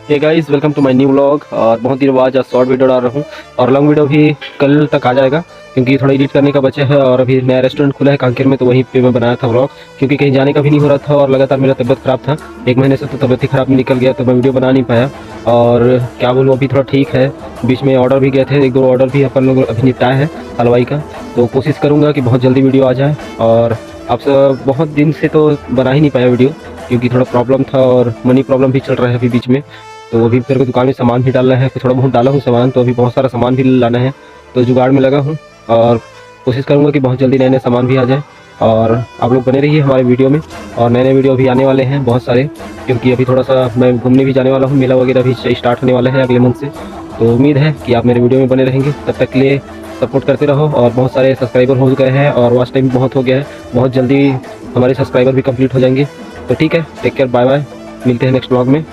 Hey guys, welcome to my new vlog. और बहुत दिनों बाद आज शॉर्ट वीडियो डाल रहा हूँ और लॉन्ग वीडियो भी कल तक आ जाएगा क्योंकि थोड़ा एडिट करने का बचा है। और अभी नया रेस्टोरेंट खुला है कांकेर में, तो वहीं पे मैं बनाया था व्लॉग क्योंकि कहीं जाने का भी नहीं हो रहा था और लगातार मेरा तबियत खराब था। 1 महीने से तो तबियत ही खराब निकल गया, तो मैं वीडियो बना नहीं पाया। और क्या बोलूँ, अभी थोड़ा ठीक है। बीच में ऑर्डर भी गए थे, 1-2 ऑर्डर भी अपन लोग अभी निपटाए हैं हलवाई का। तो कोशिश करूँगा कि बहुत जल्दी वीडियो आ जाए। और आप सब बहुत दिन से तो बना ही नहीं पाया वीडियो क्योंकि थोड़ा प्रॉब्लम था और मनी प्रॉब्लम भी चल रहा है अभी बीच में। तो अभी मेरे को दुकान में सामान भी डालना है, थोड़ा बहुत डाला हूँ सामान, तो अभी बहुत सारा सामान भी लाना है, तो जुगाड़ में लगा हूँ। और कोशिश करूँगा कि बहुत जल्दी नए नए सामान भी आ जाए। और आप लोग बने रहिए हमारे वीडियो में। और नए नए वीडियो भी आने वाले हैं बहुत सारे, क्योंकि अभी थोड़ा सा मैं घूमने भी जाने वाला हूँ, मेला वगैरह भी स्टार्ट होने वाला है अगले मंथ से। तो उम्मीद है कि आप मेरे वीडियो में बने रहेंगे। तब तक के लिए सपोर्ट करते रहो। और बहुत सारे सब्सक्राइबर हो गए हैं और वॉच टाइम बहुत हो गया है, बहुत जल्दी हमारे सब्सक्राइबर भी कंप्लीट हो जाएंगे। तो ठीक है, टेक केयर, बाय बाय, मिलते हैं नेक्स्ट ब्लॉग में।